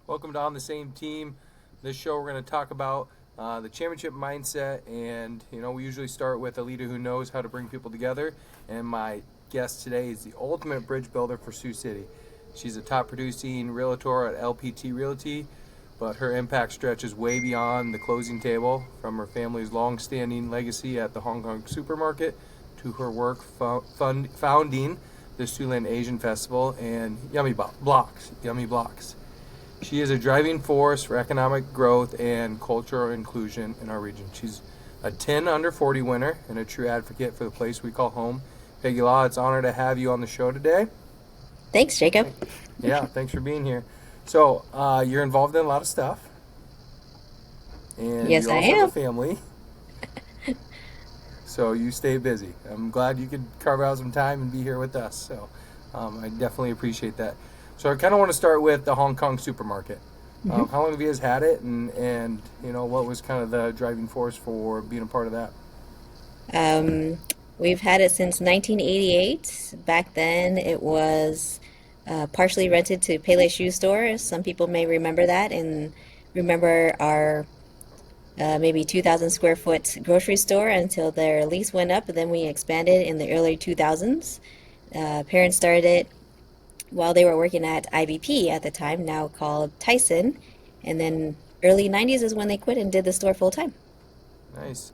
Welcome to On the Same Team. This show we're going to talk about the championship mindset, and we usually start with a leader who knows how to bring people together. And my guest today is the ultimate bridge builder for Sioux City. She's a top producing realtor at LPT Realty, but her impact stretches way beyond the closing table, from her family's long-standing legacy at the Hong Kong supermarket to her work founding the Siouxland Asian Festival and Yummy Blocks. She is a driving force for economic growth and cultural inclusion in our region. She's a 10 under 40 winner and a true advocate for the place we call home. Peggy Law, it's an honor to have you on the show today. Thanks, Jacob. Yeah, thanks for being here. So, you're involved in a lot of stuff, and Yes, you I also have a am. family, so you stay busy. I'm glad you could carve out some time and be here with us, so I definitely appreciate that. So I kind of want to start with the Hong Kong supermarket. hmm How long have you guys had it, and what was kind of the driving force for being a part of that? Um, we've had it since 1988. Back then, it was partially rented to Pele Shoe Store. Some people may remember that and remember our maybe 2,000 square foot grocery store until their lease went up. And then we expanded in the early 2000s. Parents started it while they were working at IBP at the time, now called Tyson. And then early 90s is when they quit and did the store full time. Nice.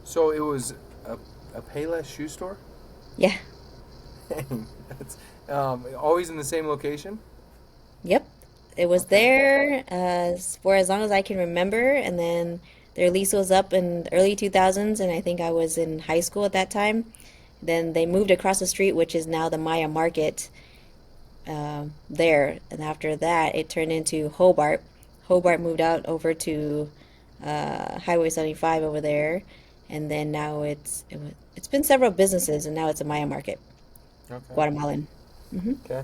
So it was a Payless shoe store. Yeah. Dang, that's always in the same location. Yep. It was Okay. there for as long as I can remember, and then their lease was up in the early 2000s, and I think I was in high school at that time. Then they moved across the street, which is now the Maya Market there. And after that, it turned into Hobart. Hobart moved out over to Highway 75 over there, and then now it's been several businesses, and now it's a Maya Market, Okay. Guatemalan. hmm Okay.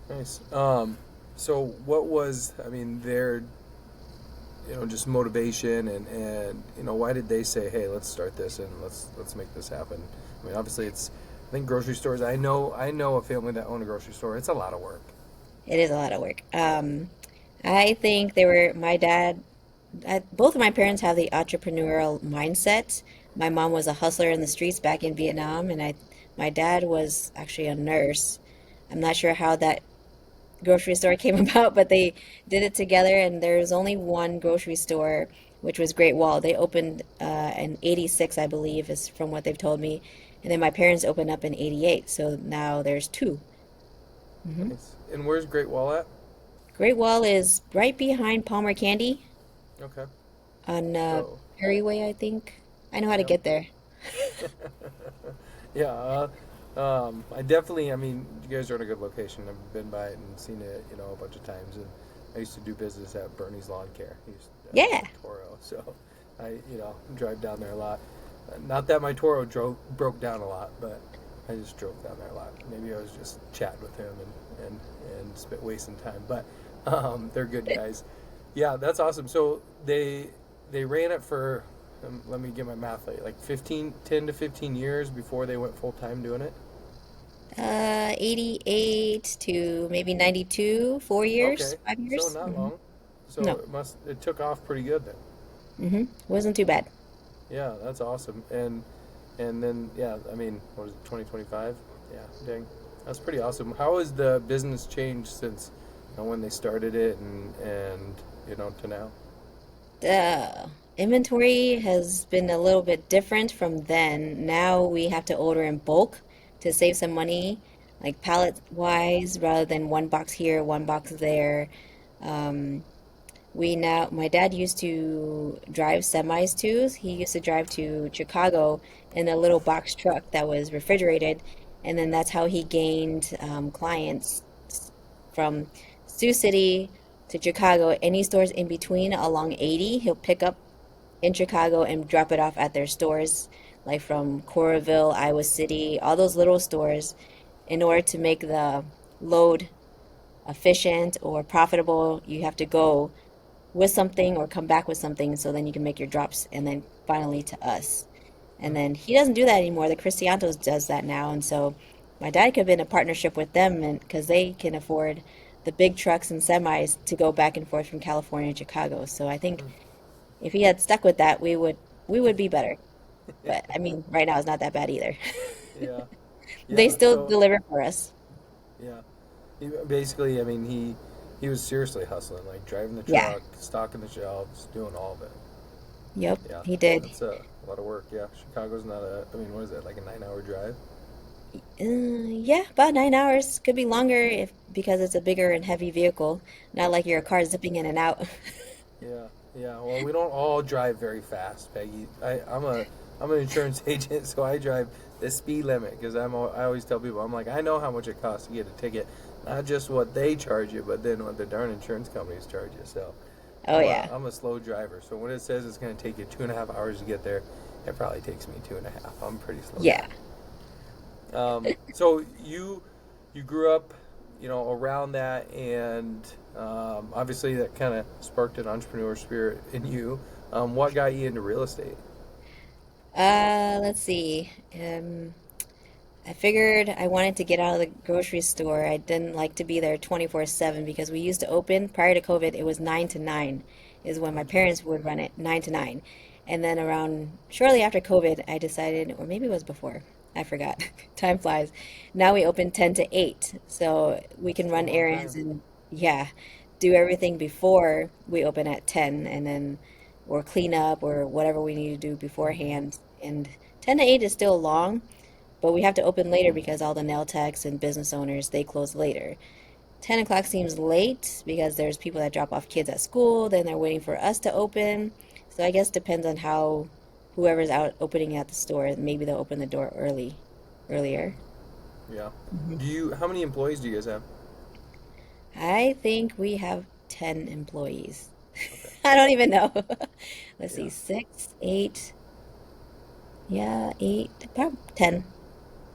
Nice. So what was, I mean, their, just motivation and why did they say, hey, let's start this and let's make this happen? I mean, obviously I think grocery stores, I know a family that owned a grocery store. It's a lot of work. It is a lot of work. I think my dad, both of my parents have the entrepreneurial mindset. My mom was a hustler in the streets back in Vietnam, and my dad was actually a nurse. I'm not sure how that grocery store came about, but they did it together, and there's only one grocery store, which was Great Wall. They opened in 86, I believe, is from what they've told me. And then my parents opened up in 88, so now there's two. hmm Nice. And where's Great Wall at? Great Wall is right behind Palmer Candy Okay. on So, Perry Way, I think. I know how to yep. get there. Yeah, I definitely, I mean, you guys are in a good location. I've been by it and seen it, a bunch of times. And I used to do business at Bernie's Lawn Care. He used Yeah. Toro, so I, drive down there a lot. Not that my Toro broke down a lot, but I just drove down there a lot. Maybe I was just chatting with him and wasting time. But they're good guys. Yeah, that's awesome. So they ran it for, let me get my math right, like 10 to 15 years before they went full time doing it. 88 to maybe 92, 4 years, Okay, five so years. not long. So No. it took off pretty good then. Wasn't too bad. Yeah, that's awesome. And then yeah, I mean, what was it, 2025? Yeah, dang, that's pretty awesome. How has the business changed since when they started it and to now? The inventory has been a little bit different from then. Now we have to order in bulk to save some money, like pallet wise, rather than one box here, one box there. Um, my dad used to drive semis too. He used to drive to Chicago in a little box truck that was refrigerated, and then that's how he gained clients from Sioux City to Chicago. Any stores in between along 80, he'll pick up in Chicago and drop it off at their stores, like from Coralville, Iowa City, all those little stores, in order to make the load efficient or profitable. You have to go with something or come back with something so then you can make your drops and then finally to us. And Hmm. then he doesn't do that anymore. The Cristiantos does that now. And so my dad could have been a partnership with them, and because they can afford the big trucks and semis to go back and forth from California to Chicago. So I think Mm. if he had stuck with that, we would be better. But I mean, right now it's not that bad either. Yeah. They Yeah. still So deliver for us. yeah. Basically, I mean, he was seriously hustling, like driving the Yeah. truck, stocking the shelves, doing all of it. Yep, Yeah, he did. that's a lot of work. Yeah, Chicago's not a. I mean, what is it? Like a 9 hour drive? Yeah, about 9 hours. Could be longer if because it's a bigger and heavy vehicle, not like your car zipping in and out. Yeah, yeah. Well, we don't all drive very fast, Peggy. I'm an insurance agent, so I drive the speed limit because I always tell people I'm like I know how much it costs to get a ticket, not just what they charge you, but then what the darn insurance companies charge you. So Oh yeah. I'm a slow driver. So when it says it's going to take you 2.5 hours to get there, it probably takes me two and a half. I'm a pretty slow Yeah. guy. So you grew up, around that, and obviously that kind of sparked an entrepreneur spirit in you. What got you into real estate? Let's see. I figured I wanted to get out of the grocery store. I didn't like to be there 24/7 because we used to open prior to COVID, it was 9 to 9 is when my Oh, geez. parents would run it, 9 to 9. And then around shortly after COVID, I decided, or maybe it was before, I forgot. Time flies. Now we open 10 to 8. So we can Still a run long errands time. and yeah, do everything before we open at 10 and then or clean up or whatever we need to do Hmm. beforehand. And 10 to 8 is still long, but we have to open later because all the nail techs and business owners, they close later. 10 o'clock seems late because there's people that drop off kids at school, then they're waiting for us to open. So I guess depends on how whoever's out opening at the store, maybe they'll open the door earlier. Yeah. Mhm. How many employees do you guys have? I think we have 10 employees. Okay. I don't even know. Let's see, Yeah. six, eight, yeah, eight, probably 10.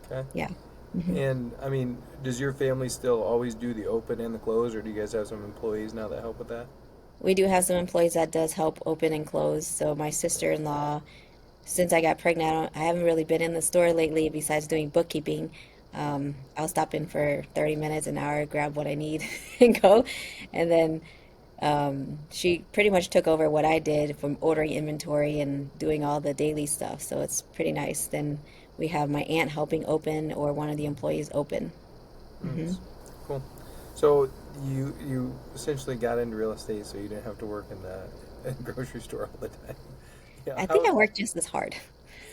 Okay. Yeah. Hmm. And I mean, does your family still always do the open and the close, or do you guys have some employees now that help with that? We do have some employees that does help open and close. So my Okay. sister-in-law, since I got pregnant, I haven't really been in the store lately besides doing bookkeeping. I'll stop in for 30 minutes, an hour, grab what I need and go. And then she pretty much took over what I did from ordering inventory and doing all the daily stuff. So it's pretty nice. Then we have my aunt helping open or one of the employees open. Hmm. Nice. Cool. So you essentially got into real estate so you didn't have to work in the grocery store all the time. Yeah. I think How? I work just as hard.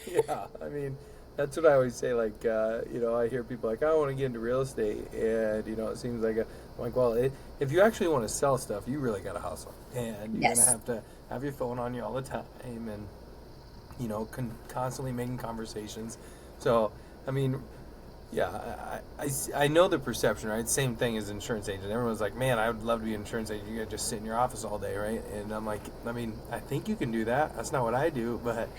Yeah. I mean, that's what I always say. Like, I hear people like, I want to get into real estate, and it seems like I'm like, well, if you actually want to sell stuff, you really got to hustle, and you're gonna Yes. have to have your phone on you all the time, and constantly making conversations. So, I mean, yeah, I know the perception, right? Same thing as insurance agent. Everyone's like, man, I would love to be an insurance agent. You gotta just sit in your office all day, right? And I'm like, I mean, I think you can do that. That's not what I do, but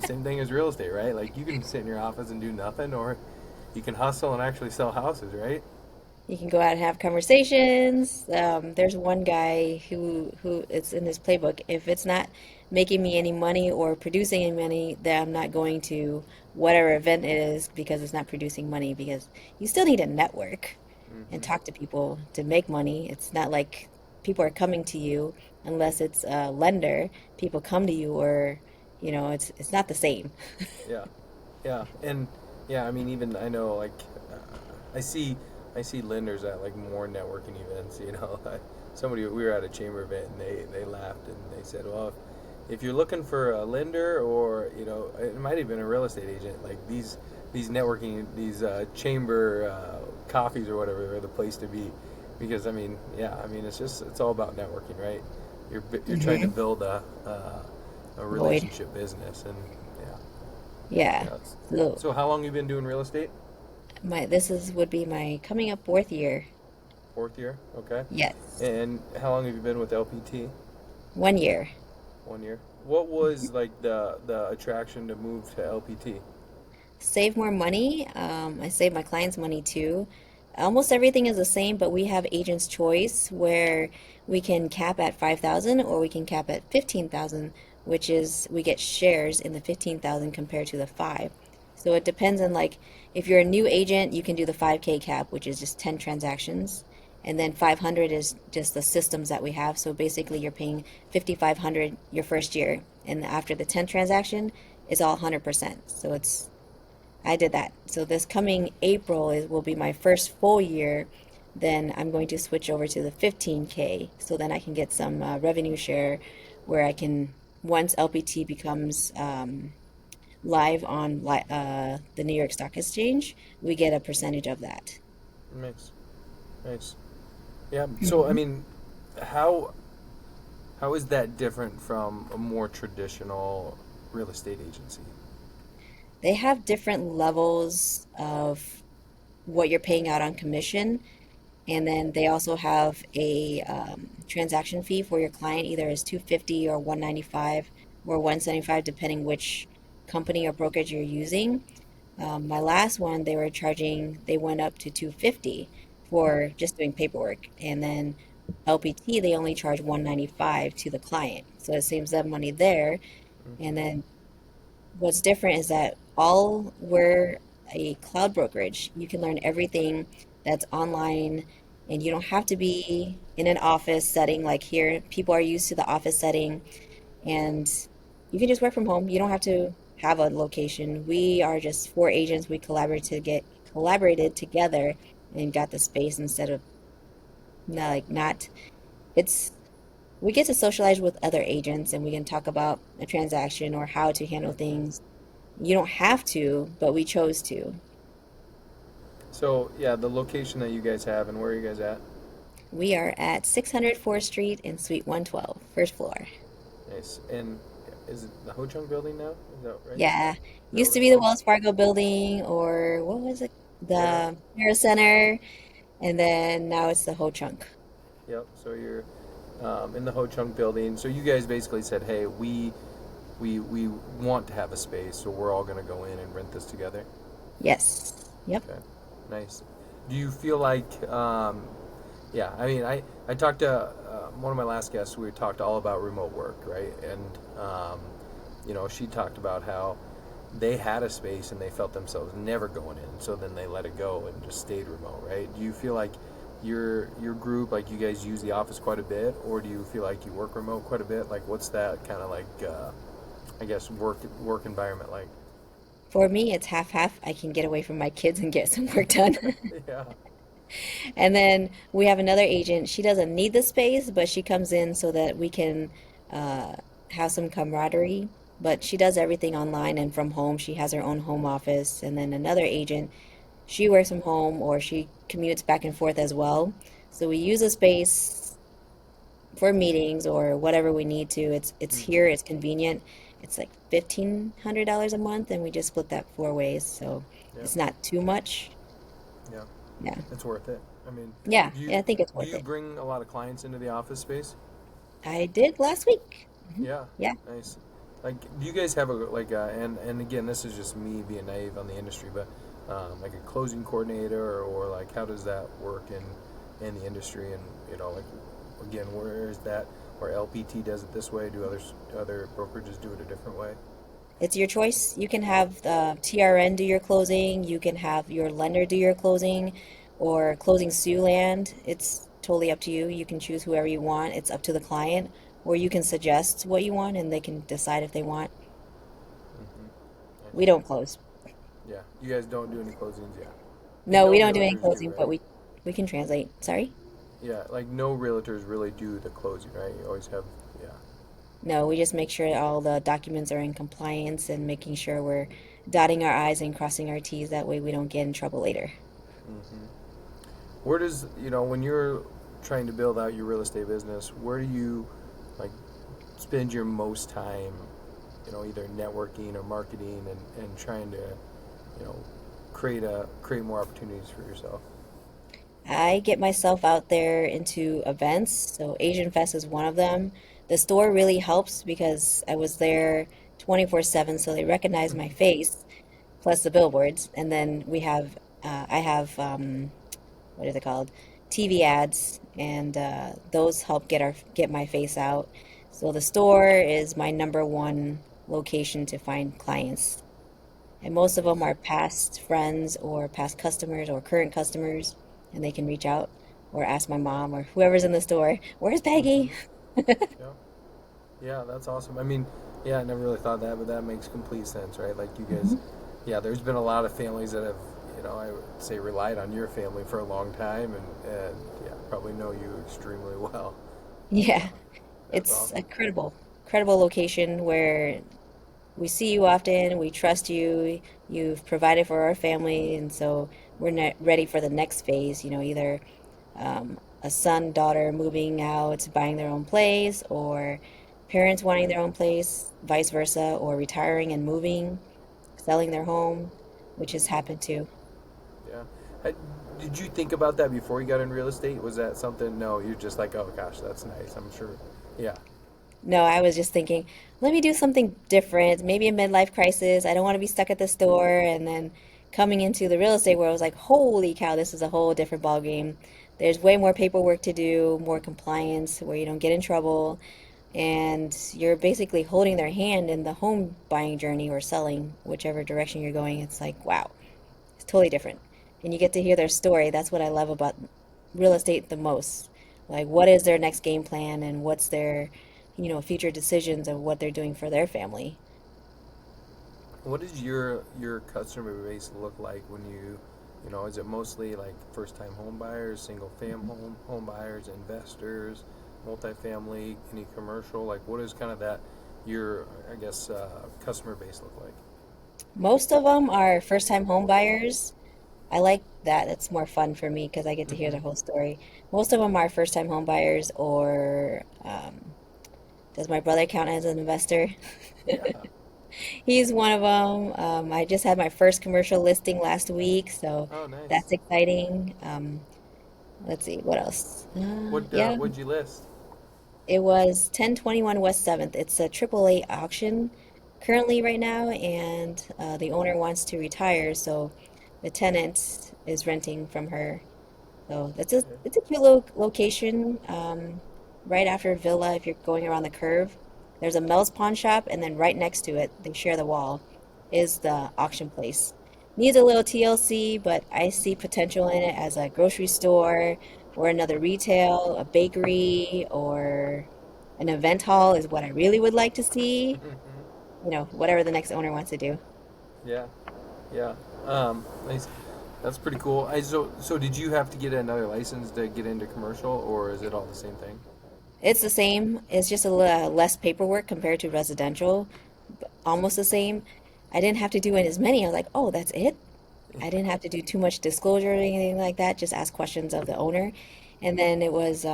same thing as real estate, right? Like you can sit in your office and do nothing, or you can hustle and actually sell houses, right? You can go out and have conversations. There's one guy who it's in his playbook. If it's not making me any money or producing any money, then I'm not going to whatever event it is because it's not producing money. Because you still need to network and Mm-hmm. talk to people to make money. It's not like people are coming to you unless it's a lender. People come to you or it's not the same. Yeah, yeah, and yeah. I mean, even I know like I see I see lenders at like more networking events. Somebody we were at a chamber event and they laughed and they said, well, if you're looking for a lender or it might have been a real estate agent, like these networking these chamber coffees or whatever are the place to be because I mean yeah I mean it's all about networking, right? You're trying to Hmm. build a Void. relationship business and yeah. Yeah. Yeah. So So how long you been doing real estate? my this is would be my coming up fourth year. Fourth year. Okay. Yes. And how long have you been with LPT? 1 year. 1 year. What was like the attraction to move to LPT? Save more money. I save my clients money too. Almost everything is the same, but we have agent's choice where we can cap at 5,000 or we can cap at 15,000, which is we get shares in the 15,000 compared to the 5. So it depends on like if you're a new agent, you can do the 5K cap, which is just 10 transactions. And then 500 is just the systems that we have. So basically you're paying 5,500 your first year, and after the 10 transaction, it's all 100%. So it's I did that. So this coming April will be my first full year. Then I'm going to switch over to the 15K. So then I can get some revenue share where I can, once LPT becomes live on the New York Stock Exchange, we get a percentage of that. Nice, nice. Yeah. So I mean, how how is that different from a more traditional real estate agency? They have different levels of what you're paying out on commission. And then they also have a transaction fee for your client, either as 250 or 195 or 175, depending which company or brokerage you're using. My last one, they went up to 250 for just doing paperwork. And then LPT, they only charge 195 to the client. So it saves them money there. And Hmm. then what's different is that all we're a cloud brokerage. You can learn everything that's online, and you don't have to be in an office setting like here. People are used to the office setting, and you can just work from home. You don't have to have a location. We are just four agents. We collaborated together and got the space instead of not. It's we get to socialize with other agents, and we can talk about a transaction or how to handle things. You don't have to, but we chose to. So yeah, the location that you guys have and where are you guys at? We are at 600 4th Street in Suite 112, first floor. Nice. And is it the Ho Chung building now? Is that right? Yeah. Is that Used what to it's be the called? Wells Fargo building, or what was it? Yeah. The Mira Center, and then now it's the Ho Chunk. Yep. So you're in the Ho Chung building. So you guys basically said, "Hey, we want to have a space, so we're all going to go in and rent this together." Yes. Yep. Okay. Nice. Do you feel like, yeah, I mean, I talked to one of my last guests, we talked all about remote work, right? And, she talked about how they had a space and they felt themselves never going in. So then they let it go and just stayed remote, right? Do you feel like your group, like you guys use the office quite a bit, or do you feel like you work remote quite a bit? Like, what's that kind of like, I guess, work environment like? For me, it's half half. I can get away from my kids and get some work done. Yeah. And then we have another agent. She doesn't need the space, but she comes in so that we can uh, have some camaraderie. But she does everything online and from home. She has her own home office. And then another agent, she works from home or she commutes back and forth as well. So we use a space for meetings or whatever we need to. It's here, Hmm. it's convenient. It's like $1,500 a month, and we just split that four ways. So Yeah. it's not too much. Yeah. Yeah. It's worth it. I mean, Yeah, do you I think it's do worth you it. bring a lot of clients into the office space? I did last week. Yeah, Yeah. nice. Like, do you guys have a like and again, this is just me being naive on the industry, but like a closing coordinator or like how does that work in the industry? And like again, where is that? Where LPT does it this way? Do other brokerages do it a different way? It's your choice. You can have the TRN do your closing, you can have your lender do your closing, or closing Siouxland. It's totally up to you. You can choose whoever you want. It's up to the client, or you can suggest what you want and they can decide if they want. Hmm. We Nice. don't close. Yeah, you guys don't do any closings, yeah, and No, no we don't do any realtors do, closing, but right? we can translate. Sorry? Yeah, like no realtors really do the closing, right? You always have, yeah. No, we just make sure all the documents are in compliance and making sure we're dotting our I's and crossing our T's. That way we don't get in trouble later. Hmm. Where does, when you're trying to build out your real estate business, where do you like spend your most time, either networking or marketing and trying to, you know, create more opportunities for yourself? I get myself out there into events, so Asian Fest is one of them. The store really helps because I was there 24/7, so they recognize my Hmm. face, plus the billboards. And then I have, what is it called? TV ads, and those help get my face out. So the store is my number one location to find clients. And most of them Nice. are past friends or past customers or current customers, and they can reach out or ask my mom or whoever's in the store, "Where's Peggy?" Mm-hmm. Yeah. Yeah, that's awesome. I mean, yeah, I never really thought that, but that makes complete sense, right? Like you guys, Mhm. yeah, there's been a lot of families that have, I would say relied on your family for a long time and yeah, probably know you extremely well. Yeah, Yeah, that's it's a awesome. credible location where we see you often, we trust you, you've provided for our family, and so we're ready for the next phase, either a son, daughter moving out, buying their own place, or parents wanting their own place, vice versa, or retiring and moving, selling their home, which has happened too. Yeah. I, did you think about that before you got in real estate? Was that something? No, you're just like, oh gosh, that's nice. I'm sure. Yeah. No, I was just thinking, let me do something different, maybe a midlife crisis. I don't want to be stuck at the store. And then coming into the real estate world, I was like, holy cow, this is a whole different ball game. There's way more paperwork to do, more compliance where you don't get in trouble. And you're basically holding their hand in the home buying journey or selling, whichever direction you're going. It's like, wow, it's totally different. And you get to hear their story. That's what I love about real estate the most. Like, what is their next game plan and what's their, future decisions of what they're doing for their family. What does your customer base look like when is it mostly like first time home buyers, single home buyers, investors, multifamily, any commercial? Like what is kind of that your I guess customer base look like? Most of them are first-time home buyers. I like that. It's more fun for me because I get to hear Mm-hmm. the whole story. Most of them are first-time home buyers, or does my brother count as an investor? Yeah. He's one of them. I just had my first commercial listing last week, so Oh, nice. that's exciting. Let's see, what else? Yeah, What'd you list? it was 1021 West 7th. It's a AAA auction currently right now, and the owner wants to retire, so the tenant is renting from her. So Okay. it's a cute little location, right after Villa. If you're going around the curve, there's a Mel's Pawn Shop, and then right next to it, they share the wall, is the auction place. Needs a little TLC, but I see potential in it as a grocery store or another retail, a bakery, or an event hall is what I really would like to see. Whatever the next owner wants to do. Yeah. Yeah. Nice. That's pretty cool. So did you have to get another license to get into commercial, or is it all the same thing? It's the same. It's just a little less paperwork compared to residential, but almost the same. I didn't have to do as many. I was like, oh, that's it. I didn't have to do too much disclosure or anything like that. Just ask questions of the owner. And then it was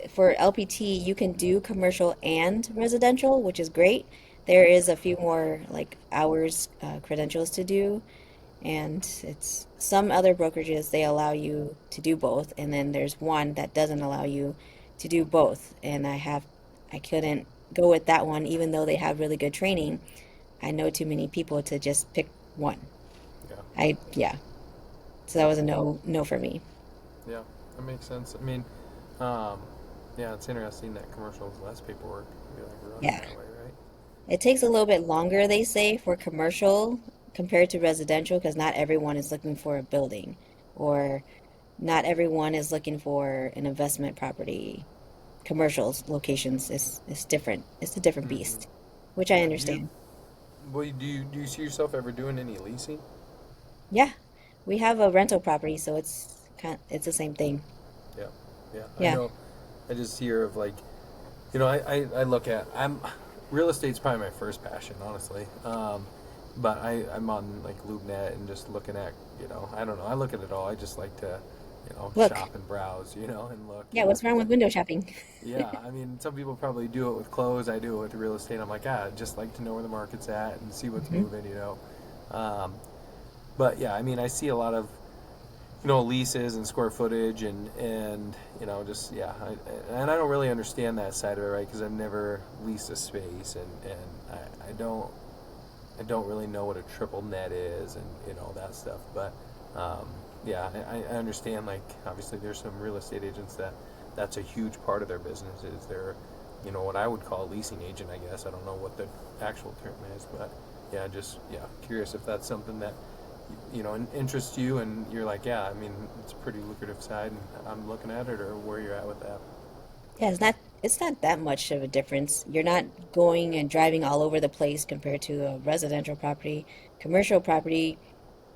for LPT, you can do commercial and residential, which is great. There is a few more like hours, credentials to do, and it's some other brokerages they allow you to do both, and then there's one that doesn't allow you to do both. And I couldn't go with that one, even though they have really good training. I know too many people to just pick one. Yeah. Yeah. So that was a no for me. Yeah. That makes sense. I mean, um, yeah, it's interesting that commercial is less paperwork. Be like running Yeah. that way, right? It takes a little bit longer, they say, for commercial compared to residential because not everyone is looking for a building, or not everyone is looking for an investment property. Commercials locations is different. It's a different Mm-hmm. beast, which I Yeah. understand. Do you see yourself ever doing any leasing? Yeah, we have a rental property, so it's the same thing. Yeah. Yeah. I Yeah. know. I just hear of like, I look at real estate's probably my first passion, honestly. But I'm on like LoopNet and just looking at, I don't know. I look at it all. I just like to, Look, shop and browse, and look, yeah, what's wrong with window shopping? Yeah, I mean, some people probably do it with clothes. I do it with real estate. I'm like, I just like to know where the market's at and see what's Mhm. moving. Um, but yeah, I mean, I see a lot of leases and square footage and just yeah, and I don't really understand that side of it, right? Because I've never leased a space and I don't really know what a triple net is and that stuff. But yeah, I understand. Like obviously, there's some real estate agents that's a huge part of their business is they're what I would call a leasing agent. I guess I don't know what the actual term is, but yeah, just yeah, curious if that's something that interests you, and you're like, yeah, I mean, it's a pretty lucrative side, and I'm looking at it, or where you're at with that. Yeah, it's not that much of a difference. You're not going and driving all over the place compared to a residential property. Commercial property,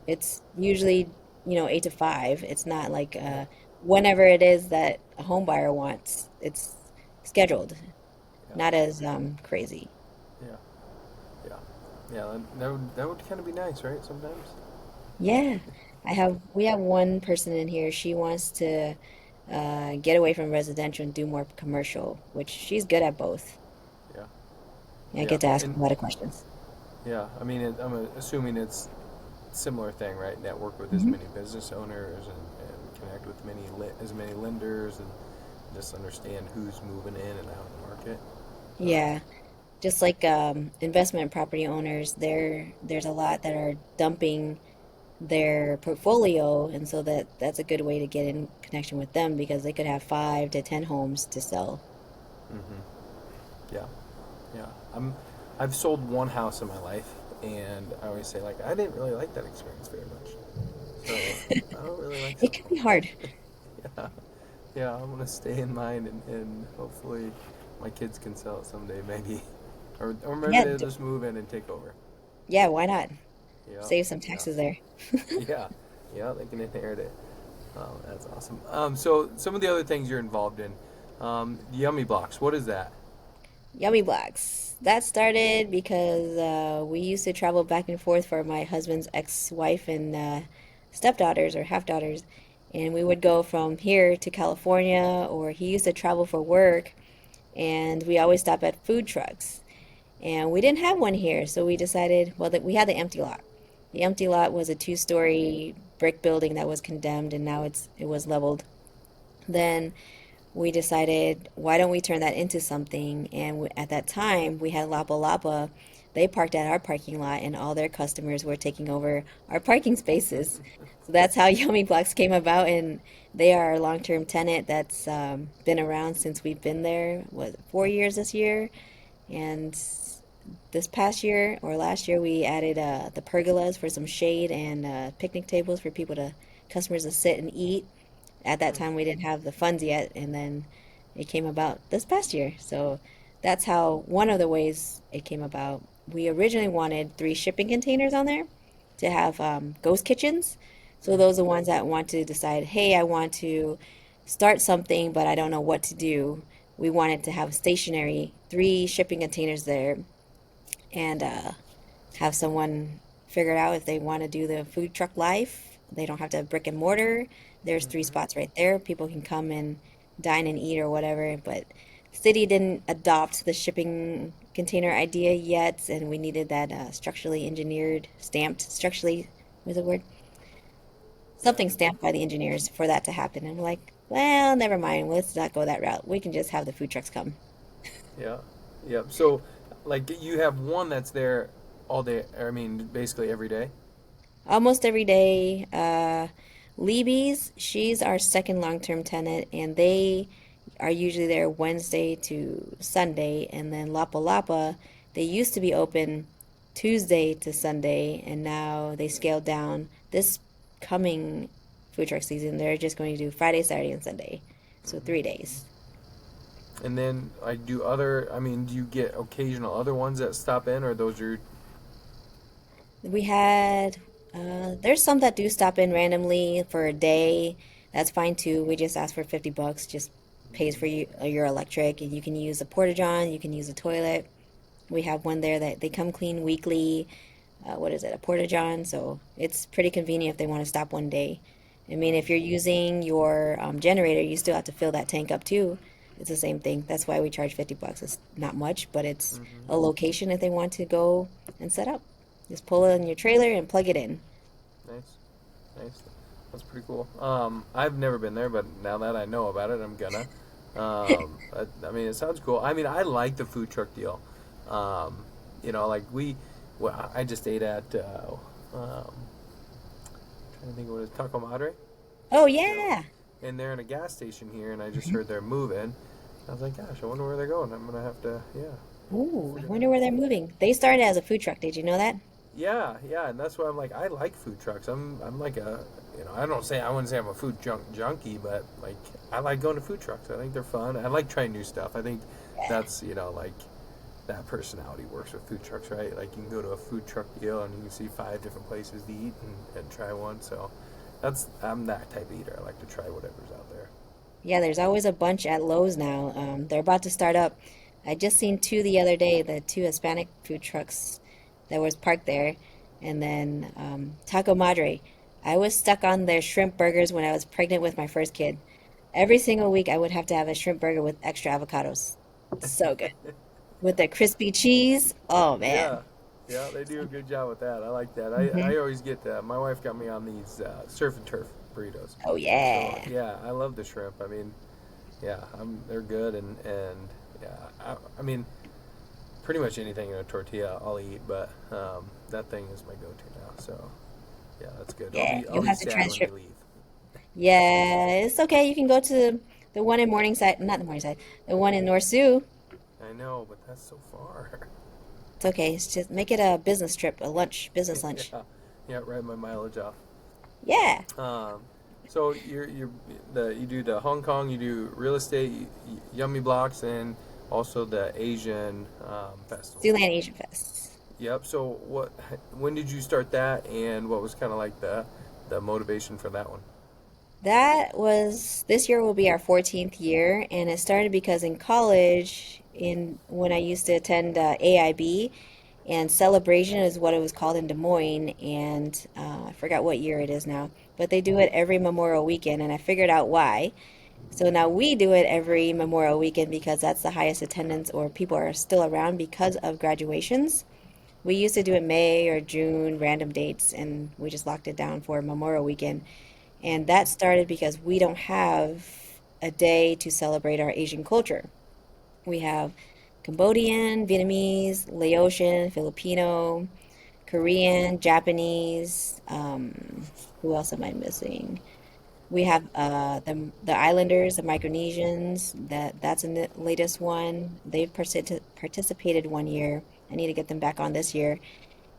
it's usually, 8 to 5. It's not like Yeah, whenever it is that a home buyer wants. It's scheduled, yeah, not as crazy. yeah, yeah, yeah. That would kind of be nice, right? Sometimes. Yeah. We have one person in here. She wants to get away from residential and do more commercial, which she's good at both. Yeah, I yeah, get to ask and a lot of questions. yeah. I mean, I'm assuming it's similar thing, right? Network with as Hmm. many business owners, and connect with as many lenders, and just understand who's moving in and out of the market. Um, Yeah. Just like investment property owners, there's a lot that are dumping their portfolio, and so that's a good way to get in connection with them because they could have 5 to 10 homes to sell. yeah, yeah. I've sold one house in my life, and I always say like I didn't really like that experience very much. So I don't really like It selling can be homes. hard. Yeah, yeah. I'm gonna stay in mine, and hopefully my kids can sell it someday, maybe, or maybe Yeah, they'll just move in and take over. yeah, why not? Yeah, Save some yeah, taxes there. yeah, yeah. They can inherit it. Oh, that's awesome. So some of the other things you're involved in, Yummy Blocks. What is that? Yummy Blocks. That started because we used to travel back and forth for my husband's ex-wife and stepdaughters or half-daughters. And we would go from here to California, or he used to travel for work, and we always stop at food trucks. And we didn't have one here, so we decided, well, that we had the empty lot. The empty lot was a two-story brick building that was condemned, and now it was leveled. Then we decided, why don't we turn that into something? And at that time, we had Lapa Lapa. They parked at our parking lot, and all their customers were taking over our parking spaces. So that's how Yummy Blocks came about, and they are a long-term tenant that's been around since we've been there. What, 4 years this year? And this past year or last year, we added the pergolas for some shade and picnic tables for customers to sit and eat. At that Hmm. time, we didn't have the funds yet, and then it came about this past year. So that's how one of the ways it came about. We originally wanted 3 shipping containers on there to have ghost kitchens. So those are the ones that want to decide, hey, I want to start something, but I don't know what to do. We wanted to have stationary 3 shipping containers there and have someone figure out if they want to do the food truck life. They don't have to have brick and mortar. There's 3 spots right there. People can come and dine and eat or whatever. But city didn't adopt the shipping container idea yet, and we needed that structurally engineered, stamped, structurally, what's the word? Yeah, Something stamped by the engineers for that to happen. And we're like, well, never mind. Let's not go that route. We can just have the food trucks come. yeah, yeah. So, like, you have one that's there all day. I mean, basically every day. Almost every day. Libby's, she's our second long-term tenant, and they are usually there Wednesday to Sunday. And then Lapa Lapa, they used to be open Tuesday to Sunday, and now they scaled down. This coming food truck season, they're just going to do Friday, Saturday, and Sunday. So 3 days. And then, like, I mean, do you get occasional other ones that stop in, or those are? We had, there's some that do stop in randomly for a day. That's fine too. We just ask for $50, just pays for your electric, and you can use a porta-john, you can use a toilet. We have one there that they come clean weekly. What is it, a porta-john? So it's pretty convenient if they want to stop one day. I mean, if you're using your generator, you still have to fill that tank up too. It's the same thing. That's why we charge $50. It's not much, but it's Mm-hmm. a location if they want to go and set up. Just pull it in your trailer and plug it in. Nice, nice. That's pretty cool. I've never been there, but now that I know about it, I'm gonna. I mean, it sounds cool. I mean, I like the food truck deal. Like well, I just ate at, trying to think what it is, Taco Madre, Oh you know, yeah. and they're in a gas station here, and I just heard they're moving. I was like, gosh, I wonder where they're going. I'm gonna have to, yeah. Ooh, I Figure that wonder where out. they're moving. They started as a food truck. Did you know that? Yeah, yeah, and that's why I'm like I like food trucks. I'm like I wouldn't say I'm a food junkie, but like I like going to food trucks. I think they're fun. I like trying new stuff. I think that's like that personality works with food trucks, right? Like you can go to a food truck deal and you can see five different places to eat and try one. So I'm that type of eater. I like to try whatever's out there. Yeah, there's always a bunch at Lowe's now. They're about to start up. I just seen two the other day, the two Hispanic food trucks that was parked there, and then Taco Madre. I was stuck on their shrimp burgers when I was pregnant with my first kid. Every single week, I would have to have a shrimp burger with extra avocados. So good. With the crispy cheese. Oh Yeah, man. yeah, they do a good job with that. I like that. I Hmm. always get my wife got me on these surf and turf burritos. Oh So yeah. yeah, I love the shrimp. I mean, yeah, they're good and yeah, I mean, pretty much anything in a tortilla I'll eat, but that thing is my go-to now. So yeah, that's good. Yeah. I'll You'll be have to try sad the when they shrimp. leave. Yeah, it's okay. You can go to the one in Morningside, not the Morningside, the one in North Sioux. I know, but that's so far. It's okay. It's just make it a business trip, a lunch, business lunch. Yeah, yeah, write my mileage off. Yeah. Um, so you do the Hong Kong, you do real estate, Yummy Blocks, and also the Asian festival. Siouxland Asian Fest. Yep. So when did you start that, and what was kind of like the motivation for that one? That was this year will be our 14th year, and it started because in college, in when I used to attend AIB, and Celebration is what it was called in Des Moines, and I forgot what year it is now, but they do it every Memorial Weekend, and I figured out why. So now we do it every Memorial Weekend because that's the highest attendance, or people are still around because of graduations. We used to do it May or June, random dates, and we just locked it down for Memorial Weekend. And that started because we don't have a day to celebrate our Asian culture. We have Cambodian, Vietnamese, Laotian, Filipino, Korean, Japanese. Who else am I missing? We have the Islanders, the Micronesians. That's in the latest one. They've participated one year. I need to get them back on this year.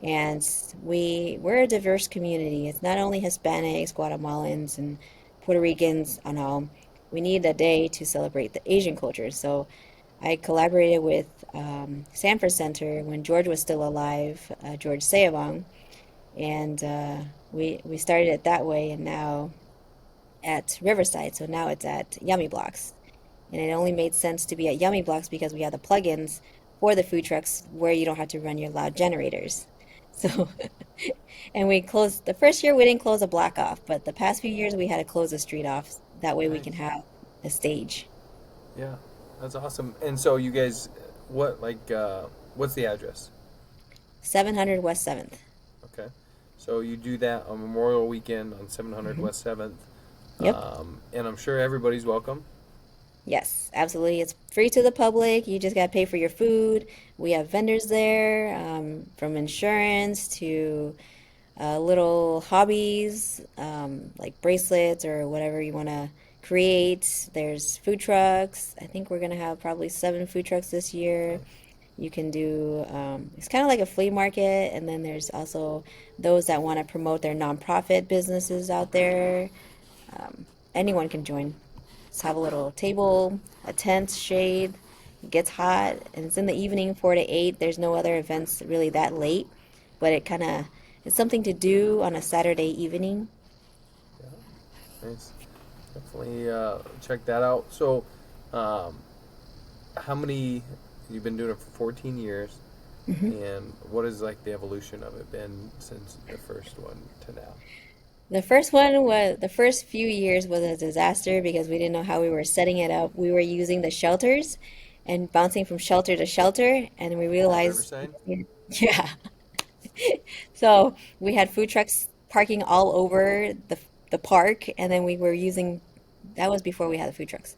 And we're a diverse community. It's not only Hispanics, Guatemalans, and Puerto Ricans and all. We need a day to celebrate the Asian culture. So I collaborated with Sanford Center when George was still alive, George Sayavong, and we started it that way. And now at Riverside, so now it's at Yummy Blocks. And it only made sense to be at Yummy Blocks because we have the plugins for the food trucks where you don't have to run your loud generators. So, and we closed the first year we didn't close a block off, but the past few years we had to close the street off. That way we can Nice. have a stage. Yeah, that's awesome. And so you guys, what's the address? 700 West 7th. Okay. So you do that on Memorial Weekend on 700 Hmm. West 7th. Yep. And I'm sure everybody's welcome. Yes, absolutely. It's free to the public. You just got to pay for your food. We have vendors there, from insurance to little hobbies, like bracelets or whatever you want to create. There's food trucks. I think we're going to have probably 7 food trucks this year. Nice. You can do, it's kind of like a flea market. And then there's also those that want to promote their nonprofit businesses out there. Um, Anyone can join. Just have a little table, a tent, shade. It gets hot, and it's in the evening, 4 to 8. There's no other events really that late, but it kind of it's something to do on a Saturday evening. Yeah, nice. Definitely check that out. So, um, how many you've been doing it for 14 years, Hmm. and what is like the evolution of it been since the first one to now? The first few years was a disaster because we didn't know how we were setting it up. We were using the shelters and bouncing from shelter to shelter, and we At realized, Riverside? yeah. So we had food trucks parking all over the park, and then we were using that was before we had the food trucks.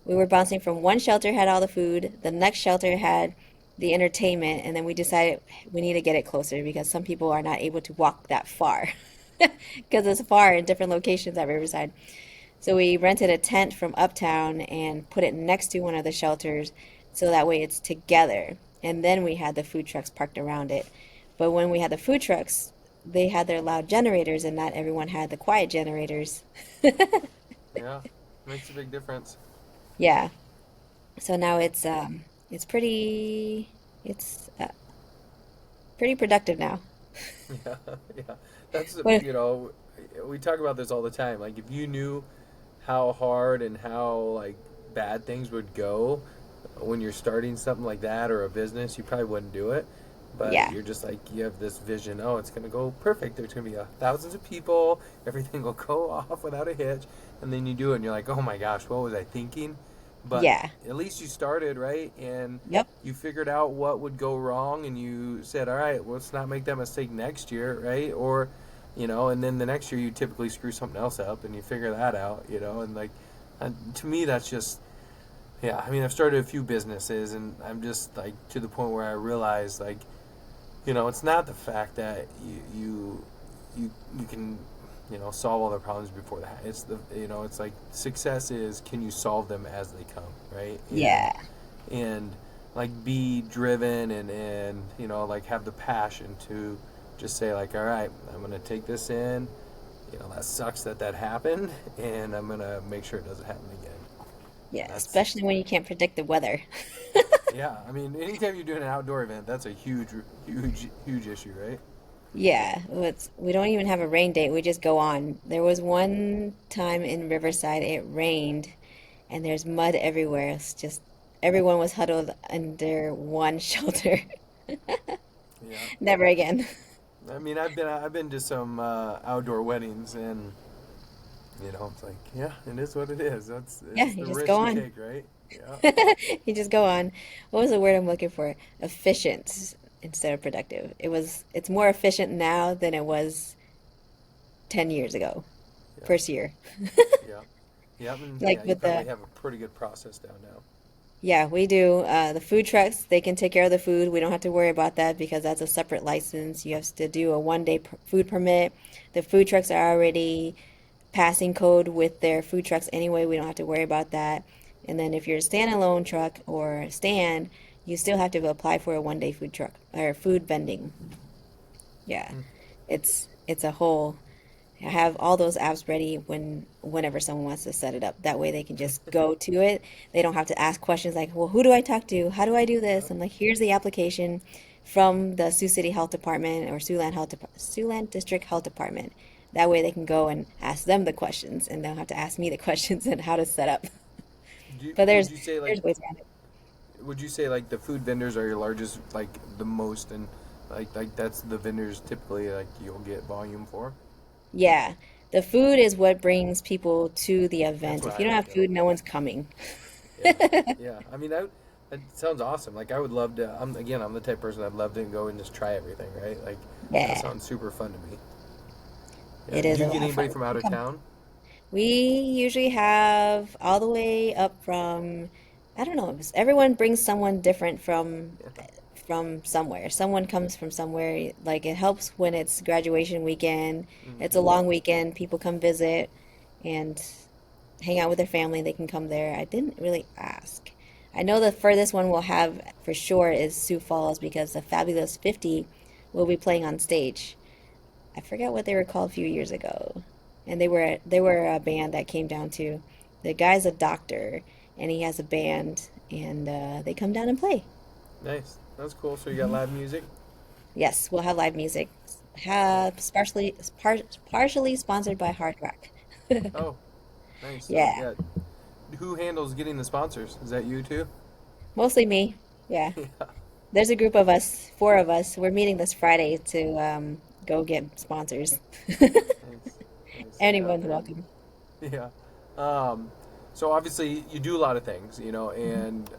We were bouncing from one shelter had all the food, the next shelter had the entertainment, and then we decided we need to get it closer because some people are not able to walk that far because it's far in different locations at Riverside. So we rented a tent from Uptown and put it next to one of the shelters so that way it's together. and then we had the food trucks parked around it. But when we had the food trucks, they had their loud generators, and not everyone had the quiet generators. Yeah, makes a big difference. Yeah. So now it's pretty productive now. Yeah, yeah. That's What? we talk about this all the time. Like if you knew how hard and how like bad things would go when you're starting something like that or a business, you probably wouldn't do it. But Yeah. you're just like you have this vision. Oh, it's gonna go perfect. There's gonna be thousands of people. Everything will go off without a hitch. And then you do it, and you're like, oh my gosh, what was I thinking? But Yeah. at least you started right, and Yep. you figured out what would go wrong, and you said, all right, well, let's not make that mistake next year, right? Or, and then the next year you typically screw something else up, and you figure that out, and like, to me, that's just, yeah. I mean, I've started a few businesses, and I'm just like to the point where I realize, like, it's not the fact that you can solve all the problems before that. It's it's like success is, can you solve them as they come, right? and Yeah. and like be driven and like have the passion to just say like, all right, I'm gonna take this in. That sucks that happened, and I'm gonna make sure it doesn't happen again. Yeah. That's Especially when you can't predict the weather. Yeah, I mean, anytime you're doing an outdoor event, that's a huge issue, right? Yeah, we don't even have a rain date. We just go on. There was one time in Riverside it rained and there's mud everywhere. It's just everyone was huddled under one shelter. Yeah. Never again. I mean, I've been to some outdoor weddings, and it's like, yeah, it is what it is. Yeah, It's you the just go risk you on. take, right? Yeah. You just go on. What was the word I'm looking for? Efficient instead of productive. It's more efficient now than it was 10 years ago, Yeah. first year. Yeah. Yeah. And Like yeah, you with probably the have a pretty good process down now. Yeah, we do. The food trucks, they can take care of the food. We don't have to worry about that because that's a separate license. You have to do a 1 day food permit. The food trucks are already passing code with their food trucks anyway. We don't have to worry about that. And then if you're a standalone truck or stand, you still have to apply for a 1 day food truck or food vending. Yeah, Hmm. it's a whole. I have all those apps ready whenever someone wants to set it up. That way they can just go to it. They don't have to ask questions like, "Well, who do I talk to? How do I do Yeah. this?" I'm like, "Here's the application from the Sioux City Health Department or Siouxland District Health Department." That way they can go and ask them the questions, and they'll have to ask me the questions and how to set up. But Would there's you say like there's ways around it. the food vendors are your largest, like the most, and like that's the vendors typically like you'll get volume for? Yeah, the food is what brings people to the That's event. what If I you don't look have at. food, no one's coming. Yeah, yeah. I mean, that sounds awesome. Like, I would love to. I'm the type of person I'd love to go and just try everything. Right? Like, that Yeah, sounds super fun to me. Yeah. it Do is you a get lot of anybody fun. from out of Come. town? We usually have all the way up from, I don't know, everyone brings someone different Yeah. from somewhere. Someone comes from somewhere. Like it helps when it's graduation weekend. It's a Mm-hmm. long weekend. People come visit and hang out with their family. They can come there. I didn't really ask. I know the furthest one we'll have for sure is Sioux Falls because the Fabulous 50 will be playing on stage. I forget what they were called a few years ago. And they were a band that came down to. The guy's a doctor and he has a band and they come down and play. Nice. That's cool. So you got Mhm. live music? Yes, we'll have live music. Cool. Have partially sponsored by Hard Rock. Oh, nice. So Yeah, yeah, who handles getting the sponsors? Is that you too? mostly me. Yeah. Yeah. There's a group of us, four of us. We're meeting this Friday to go get sponsors. Nice. Nice. Yeah. Anyone's And welcome. yeah. Um, so obviously you do a lot of things, and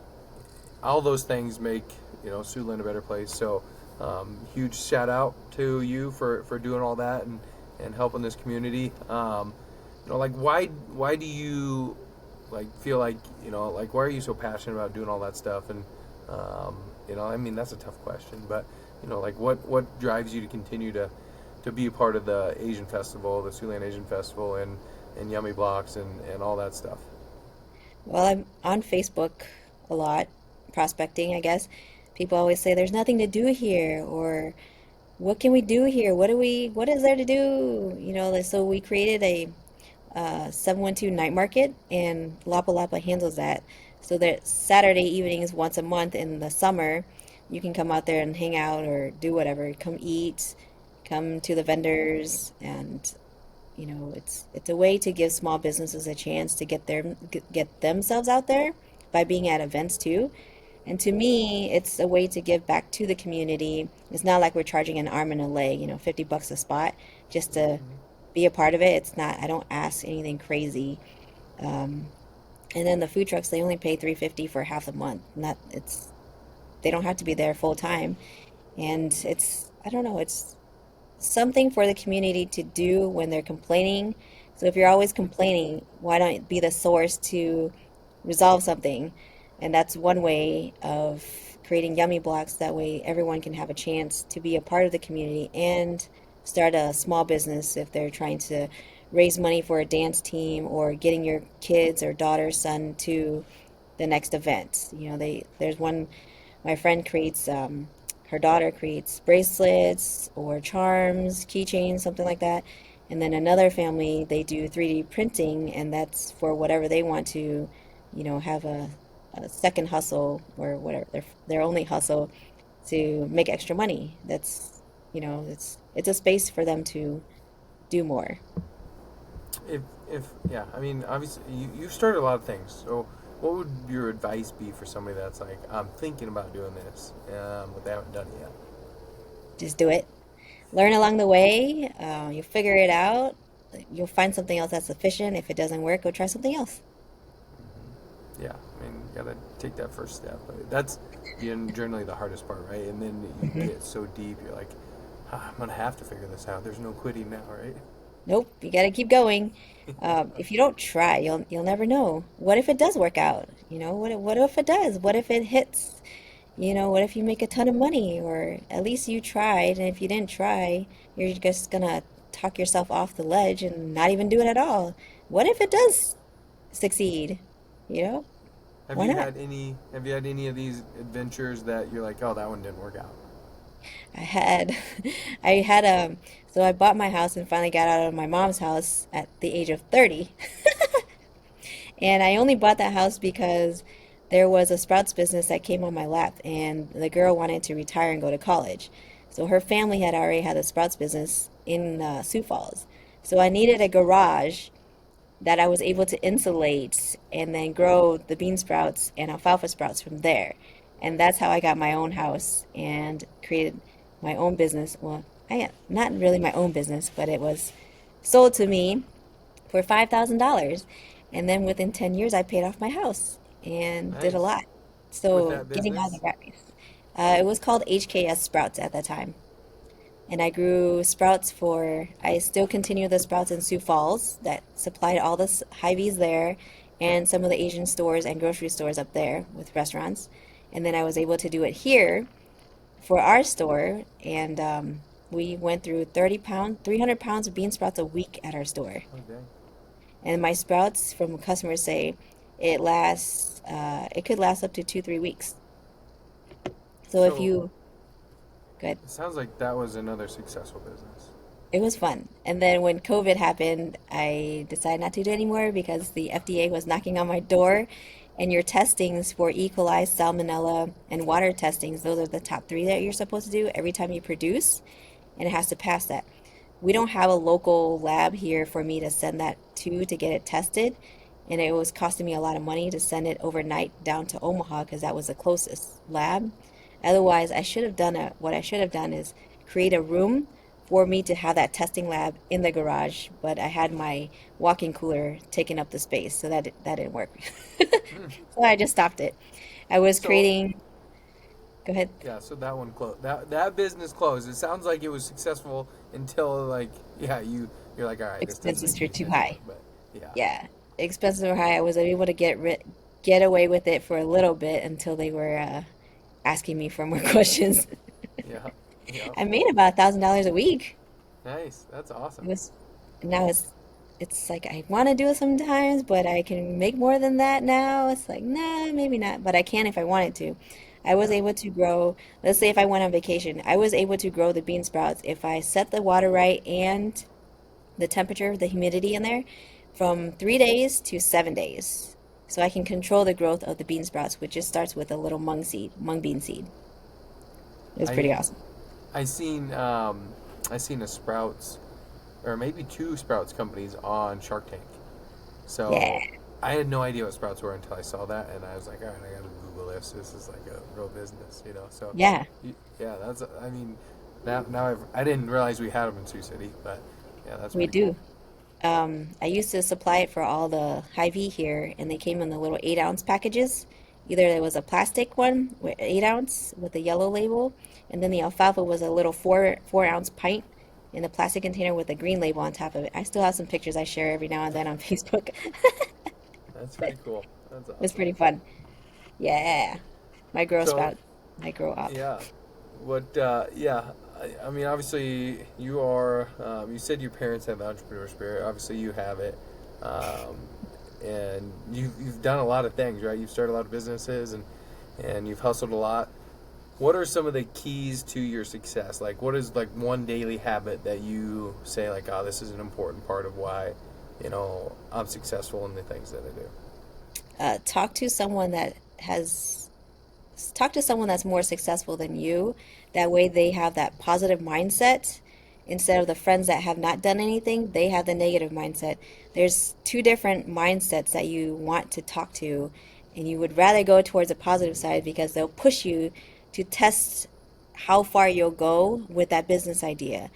all those things make Siouxland a better place. So huge shout out to you for doing all that and helping this community. Like why do you like feel like like why are you so passionate about doing all that stuff? And I mean that's a tough question, but like what drives you to continue to be a part of the Asian festival, the Siouxland Asian Festival, and Yummy Blocks and all that stuff. Well, I'm on Facebook a lot, prospecting, I guess. People always say there's nothing to do here, or what can we do here? What is there to do? So we created a 712 night market, and Lapa Lapa handles that. So that Saturday evenings, once a month in the summer, you can come out there and hang out or do whatever. Come eat, come to the vendors, and it's a way to give small businesses a chance to get themselves out there by being at events too. And to me, it's a way to give back to the community. It's not like we're charging an arm and a leg, $50 a spot just to Hmm. be a part of it. It's not, I don't ask anything crazy. Um, and then the food trucks, they only pay 350 for half a month. Not, it's, they don't have to be there full time. And I don't know, it's something for the community to do when they're complaining. So if you're always complaining, why don't be the source to resolve something? And that's one way of creating yummy blocks. That way everyone can have a chance to be a part of the community and start a small business if they're trying to raise money for a dance team or getting your kids or daughter, son to the next event. There's one, my friend creates, her daughter creates bracelets or charms, keychains, something like that. And then another family, they do 3D printing, and that's for whatever they want to, have a second hustle or whatever, their only hustle to make extra money. It's a space for them to do more. If yeah, I mean, obviously you've started a lot of things. So, what would your advice be for somebody that's like, I'm thinking about doing this, but they haven't done it yet? Just do it. Learn along the way. You'll figure it out. You'll find something else that's sufficient. If it doesn't work, go try something else. Yeah, I mean, you gotta take that first step. But that's generally the hardest part, right? And then you Hmm. get so deep, you're like, "Ah, I'm gonna have to figure this out. There's no quitting now, right?" Nope, you got to keep going. If you don't try, you'll never know. What if it does work out? What if it does? What if it hits? What if you make a ton of money? Or at least you tried, and if you didn't try, you're just gonna talk yourself off the ledge and not even do it at all. What if it does succeed? You know, Have why you not? had any? Have you had any of these adventures that you're like, "Oh, that one didn't work out"? I had, I had so I bought my house and finally got out of my mom's house at the age of 30. And I only bought that house because there was a Sprouts business that came on my lap, and the girl wanted to retire and go to college. So her family had already had a Sprouts business in Sioux Falls. So I needed a garage that I was able to insulate and then grow the bean sprouts and alfalfa sprouts from there. And that's how I got my own house and created my own business. Well, not really my own business, but it was sold to me for $5,000. And then within 10 years, I paid off my house and did a Nice. lot. With So that getting out of business? the rat race. It was called HKS Sprouts at that time. And I grew sprouts I still continue the sprouts in Sioux Falls that supplied all the Hy-Vees there and some of the Asian stores and grocery stores up there with restaurants. And then I was able to do it here for our store. And we went through 30 pounds, 300 pounds of bean sprouts a week at our store. Oh, dang. And my sprouts, from customers say, it could last up to 2, 3 weeks. So if So you, good. it sounds like that was another successful business. It was fun. And then when COVID happened, I decided not to do it anymore because the FDA was knocking on my door. And your testings for E. coli, salmonella, and water testings, those are the top three that you're supposed to do every time you produce, and it has to pass that. We don't have a local lab here for me to send that to get it tested. And it was costing me a lot of money to send it overnight down to Omaha because that was the closest lab. Otherwise, what I should have done is create a room for me to have that testing lab in the garage, but I had my walk-in cooler taking up the space, so that didn't work. Hmm. So I just stopped it. I was So creating, go ahead. yeah, so that one closed. That business closed. It sounds like it was successful until like yeah, you're like, all right, this doesn't Expenses make were any too sense high. anymore. But yeah, Yeah, expenses were high. I was able to get away with it for a little bit until they were asking me for more questions. yeah, yeah. I made about $1,000 a week. Nice. That's It awesome. was now it's like I want to do it sometimes, but I can make more than that now. It's like, nah, maybe not, but I can if I wanted to. I was Yeah. able to grow, let's say if I went on vacation, I was able to grow the bean sprouts if I set the water right and the temperature, the humidity in there from 3 days to 7 days. So I can control the growth of the bean sprouts, which just starts with a little mung bean seed. It was pretty I awesome. I seen I seen a Sprouts or maybe two Sprouts companies on Shark Tank. Yeah, So I had no idea what Sprouts were until I saw that, and I was like, all right, I gotta Google this. This is like a real business, you know. So yeah, yeah, that's I mean now I didn't realize we had them in Sioux City, but yeah, that's we pretty cool. do. I used to supply it for all the Hy-Vee here, and they came in the little 8 ounce packages. Either there was a plastic one with 8 ounce with the yellow label, and then the alfalfa was a little four ounce pint in a plastic container with a green label on top of it. I still have some pictures I share every now and then on Facebook. That's But pretty cool. That's it was awesome. pretty fun. Yeah, my girl So sprout might grow up. yeah, what? Yeah, I mean, obviously, you are. You said your parents have the entrepreneur spirit. Obviously, you have it, um, and you've done a lot of things, right? You've started a lot of businesses, and you've hustled a lot. What are some of the keys to your success? Like, what is like one daily habit that you say, like, oh, this is an important part of why, I'm successful in the things that I do. Talk to someone talk to someone that's more successful than you. That way they have that positive mindset instead of the friends that have not done anything, they have the negative mindset. There's two different mindsets that you want to talk to, and you would rather go towards the positive side because they'll push you to test how far you'll go with that business idea.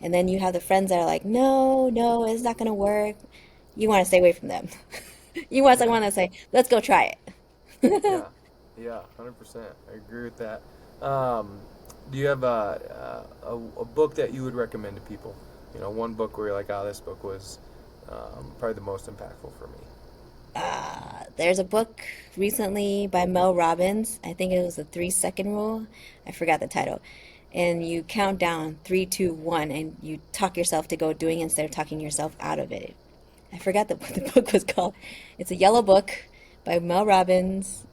And then you have the friends that are like, no, no, it's not going to work. You want to stay away from them. You want Yeah. someone to say, let's go try it. Yeah, yeah, 100%. I agree with that. Um, do you have a book that you would recommend to people? One book where you're like, oh, this book was probably the most impactful for me. There's a book recently by Mel Robbins. I think it was the 3 second rule. I forgot the title. And you count down three, two, one, and you talk yourself to go doing it instead of talking yourself out of it. I forgot what the book was called. It's a yellow book by Mel Robbins.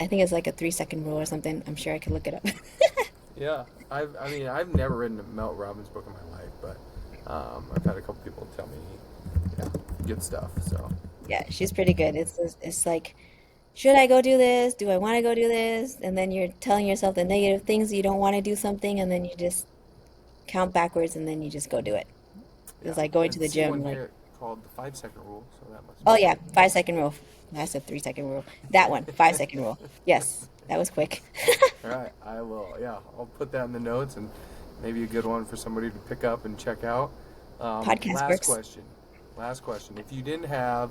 I think it's like a 3 second rule or something. I'm sure I could look it up. Yeah, I mean, I've never written a Mel Robbins book in my life, but I've had a couple people tell me, yeah, good stuff. So, Yeah, she's pretty good. It's like, should I go do this? Do I want to go do this? And then you're telling yourself the negative things you don't want to do something, and then you just count backwards, and then you just go do it. It's yeah, like going I to the see gym. one Like, here called the 5 second rule, so that must oh be yeah, it. 5 second rule. That's a 3 second rule. That one, 5 second rule. Yes, that was quick. All right, I will. Yeah, I'll put that in the notes and maybe a good one for somebody to pick up and check out. Podcast Last works. question. Last question. If you didn't have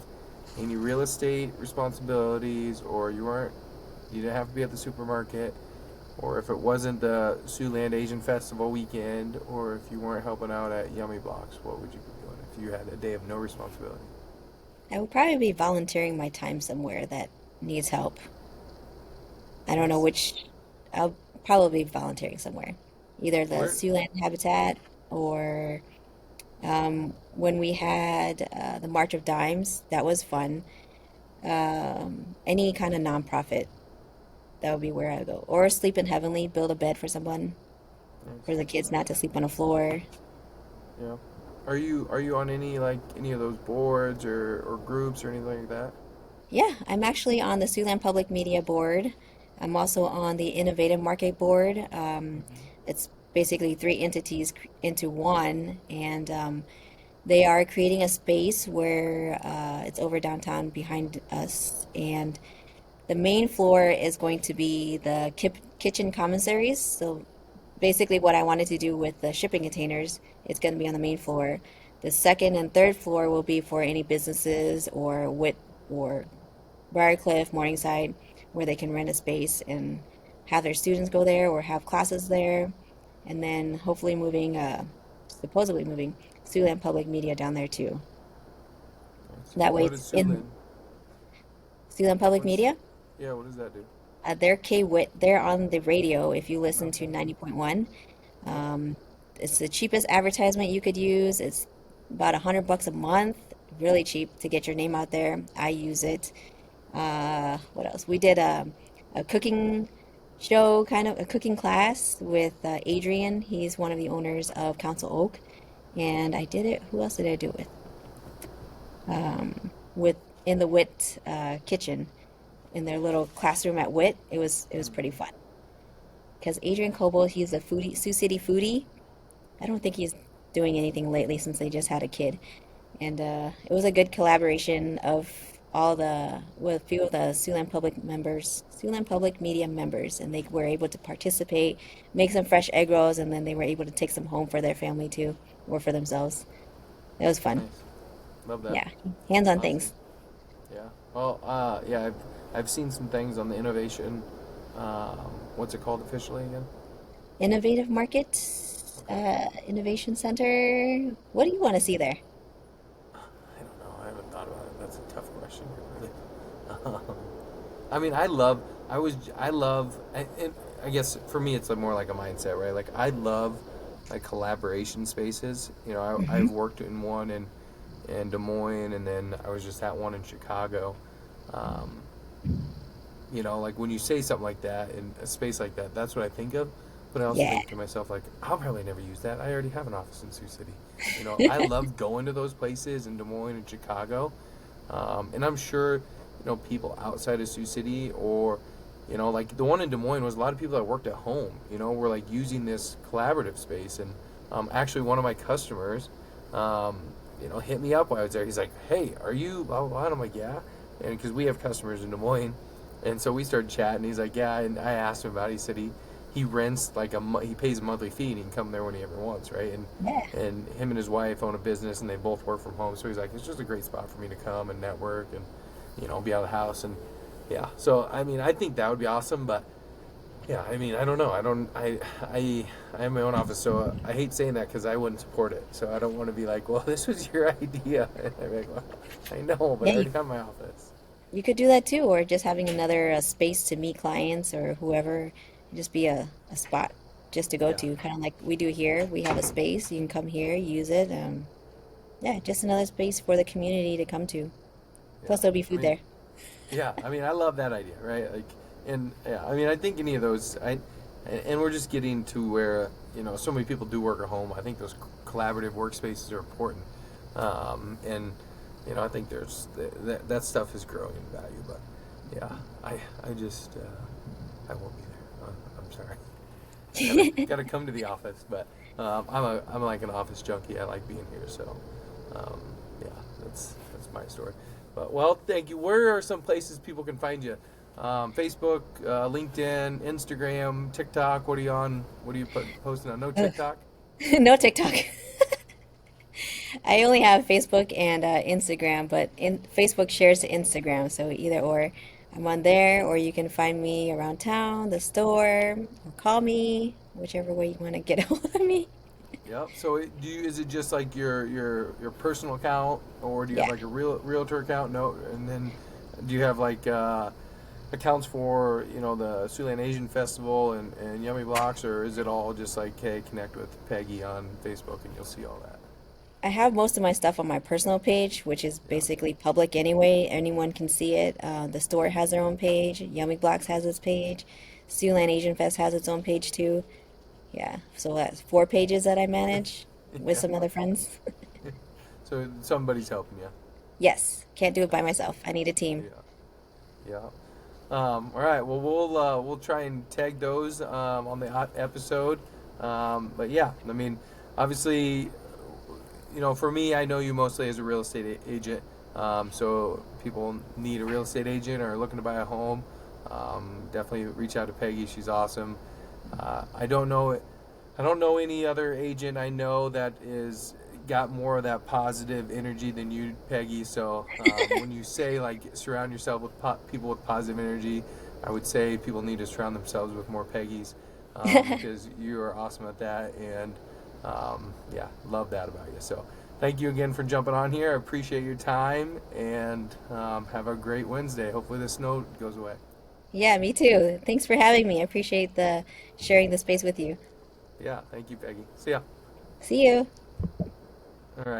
any real estate responsibilities, or you didn't have to be at the supermarket, or if it wasn't the Siouxland Asian Festival weekend, or if you weren't helping out at Yummy Blocks, what would you be doing if you had a day of no responsibility? I would probably be volunteering my time somewhere that needs help. I don't know Nice. which. I'll probably be volunteering somewhere, either the Where? Siouxland Habitat or when we had the March of Dimes. That was fun. Any kind of nonprofit, that would be where I go. Or sleep in Heavenly, build a bed for someone, Nice. for the kids not to sleep on the floor. Yeah. Are you on any of those boards or groups or anything like that? Yeah, I'm actually on the Siouxland Public Media Board. I'm also on the Innovative Market Board. It's basically three entities into one, and they are creating a space where it's over downtown behind us, and the main floor is going to be the kitchen commissaries. So basically, what I wanted to do with the shipping containers, it's going to be on the main floor. The second and third floor will be for any businesses or or Briarcliff, Morningside, where they can rent a space and have their students go there or have classes there. And then hopefully supposedly moving Siouxland Public Media down there too. Nice. That way What it's is in Siouxland? Siouxland Public What's Media. Yeah? What does that do? They're K-Wit. They're on the radio if you listen to Okay. 90.1. Yep. Um, it's the cheapest advertisement you could use. It's about $100 a month. Really cheap to get your name out there. I use it. What else? We did a cooking show, kind of a cooking class with Adrian. He's one of the owners of Council Oak, and I did it. Who else did I do it with? With in the Wit kitchen in their little classroom at Wit. It was pretty fun because Adrian Coble, he's a foodie, Sioux City foodie. I don't think he's doing anything lately since they just had a kid. And it was a good collaboration of all the with a few of the Siouxland Public members, Siouxland Public Media members, and they were able to participate, make some fresh egg rolls, and then they were able to take some home for their family too, or for themselves. It was fun. Nice. Love that. Yeah, hands-on Awesome. things. Yeah. Well, yeah, I've seen some things on the innovation. What's it called officially again? Innovative Market, Okay. Innovation Center. What do you want to see there? I don't know. I haven't thought about it. That's a tough question, really. Um, I mean, I love, and I guess for me, it's more like a mindset, right? Like, I love like collaboration spaces. I've worked in one in Des Moines, and then I was just at one in Chicago. Um, like when you say something like that in a space like that, that's what I think of. But I also Yeah. think to myself, like, I'll probably never use that. I already have an office in Sioux City. I love going to those places in Des Moines and Chicago. And I'm sure, people outside of Sioux City or, like the one in Des Moines was a lot of people that worked at home, were like using this collaborative space. And actually, one of my customers, hit me up while I was there. He's like, "Hey, are you blah, blah, blah?" And I'm like, "Yeah." And because we have customers in Des Moines. And so we started chatting. He's like, "Yeah." And I asked him about it. He said he rents like he pays a monthly fee and he can come there when he ever wants, right? And Yeah. and him and his wife own a business and they both work from home. So he's like, it's just a great spot for me to come and network and be out of the house and yeah. So I mean, I think that would be awesome, but yeah, I mean, I don't know. I have my own office, so I hate saying that because I wouldn't support it. So I don't want to be like, well, this was your idea. And I'm like, well, I know, but I Yeah, already have my office. you could do that too, or just having another space to meet clients or whoever, just be a spot just to go Yeah, to, kind of like we do here. We have a space, you can come here, use it. Yeah, just another space for the community to come to. yeah. Plus, there'll be I food mean, there. yeah, I mean, I love that idea, right? Like, and yeah, I mean, I think any of those, and we're just getting to where so many people do work at home. I think those collaborative workspaces are important, and I think that stuff is growing in value. But yeah, I just I won't be there. I'm sorry. Gotta come to the office, but I'm like an office junkie. I like being here, so um, yeah, that's my story. But well, thank you. Where are some places people can find you? Facebook, LinkedIn, Instagram, TikTok. What are you on? What are you posting on? No Ugh. TikTok. No TikTok. I only have Facebook and Instagram, but Facebook shares to Instagram, so either or. I'm on there, or you can find me around town, the store, or call me, whichever way you want to get a hold of me. Yep. So is it just like your personal account, or do you have Yeah. like a realtor account? No, and then do you have like accounts for the Siouxland Asian Festival and Yummy Blocks, or is it all just like, hey, connect with Peggy on Facebook and you'll see all that? I have most of my stuff on my personal page, which is Yeah. basically public anyway. Anyone can see it. The store has their own page. Yummy Blocks has its page. Siouxland Asian Fest has its own page too. Yeah, so that's 4 pages that I manage with Yeah. some other friends. So somebody's helping you. Yes, can't do it by Nice. myself. I need a team. Yeah. Yeah. All right. Well, we'll try and tag those on the episode. But yeah, I mean, obviously, for me, I know you mostly as a real estate agent. So people need a real estate agent or are looking to buy a home. Definitely reach out to Peggy. She's awesome. I don't know. I don't know any other agent I know that is got more of that positive energy than you, Peggy. So when you say like surround yourself with people with positive energy, I would say people need to surround themselves with more Peggies because you are awesome at that, and yeah, love that about you. So thank you again for jumping on here. I appreciate your time, and have a great Wednesday. Hopefully the snow goes away. Yeah, me too. Thanks for having me. I appreciate the sharing the space with you. Yeah, thank you, Peggy. See ya. See you. All right.